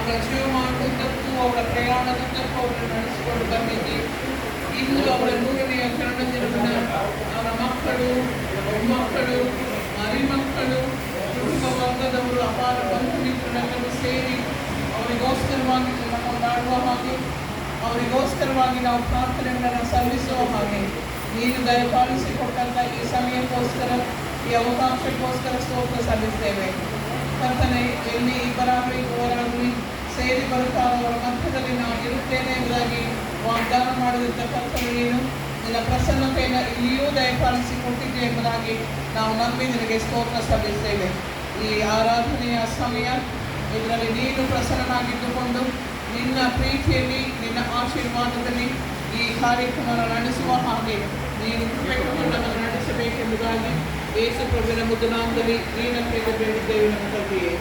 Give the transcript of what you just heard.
ಅವರ ಜೀವಮಾನದುದ್ದಕ್ಕೂ ಅವರ ಪ್ರಯಾಣದುದ್ದಕ್ಕೂ ಅವರನ್ನು ನಡೆಸಿಕೊಂಡು ಬಂದಿದ್ದೆ. ಇಂದು ಅವರ 100ನೇ ಜನ್ಮದಿನವನ್ನು ಅವರ ಮಕ್ಕಳು, ಮೊಮ್ಮಕ್ಕಳು, ಮರಿಮಕ್ಕಳು, ಕುಟುಂಬ ವರ್ಗದವರು, ಅಪಾರ ಬಂಧು ಮಿತ್ರರೆಲ್ಲರೂ ಸೇರಿ ಅವರಿಗೋಸ್ಕರವಾಗಿ ನಾವು ಕೊಂಡಾಡುವ ಹಾಗೆ, ಅವರಿಗೋಸ್ಕರವಾಗಿ ನಾವು ಪ್ರಾರ್ಥನೆಗಳನ್ನು ಸಲ್ಲಿಸುವ ಹಾಗೆ ನೀನು ದಯಪಾಲಿಸಿಕೊಟ್ಟಂಥ ಈ ಸಮಯಕ್ಕೋಸ್ಕರ, ಈ ಅವಕಾಶಕ್ಕೋಸ್ಕರ ಸ್ತೋತ್ರ ಸಲ್ಲಿಸ್ತೇವೆ. ಕರ್ತನೆ, ಎಲ್ಲಿ ಇಬ್ಬರಾಗಲಿ ಮೂವರಾಗಲಿ ಸೇರಿ ಬರುತ್ತಾರೋ ಅವರ ಮಧ್ಯದಲ್ಲಿ ನಾನು ಇರುತ್ತೇನೆ ಎಂಬುದಾಗಿ ವಾಗ್ದಾನ ಮಾಡಿದಂಥ ಕರ್ತನೆ, ನೀನು ನಿನ್ನ ಪ್ರಸನ್ನತೆಯನ್ನು ಇಲ್ಲಿಯೂ ದಯಪಾಲಿಸಿಕೊಟ್ಟಿದ್ದೆ ಎಂಬುದಾಗಿ ನಾವು ನಂಬಿ ನಿನಗೆ ಸ್ತೋತ್ರ ಸಲ್ಲಿಸ್ತೇವೆ. ಈ ಆರಾಧನೆಯ ಸಮಯ, ಇದರಲ್ಲಿ ನೀನು ಪ್ರಸನ್ನನಾಗಿದ್ದುಕೊಂಡು ನಿನ್ನ ಪ್ರೀತಿಯಲ್ಲಿ, ನಿನ್ನ ಆಶೀರ್ವಾದದಲ್ಲಿ ಈ ಕಾರ್ಯಕ್ರಮವನ್ನು ನಡೆಸುವ ಹಾಗೆ ನೀನು ಕೃಪೆಗಳನ್ನು ನಡೆಸಬೇಕೆಂಬುದಾಗಿ ಯೇಸು ಪ್ರಭುವಿನ ಮುದ್ದು ನಾಮದಲ್ಲಿ ನೀನು ಬೇಡಿದ್ದೇವೆ ನಮ್ಮ ತಂದೆಯೇ.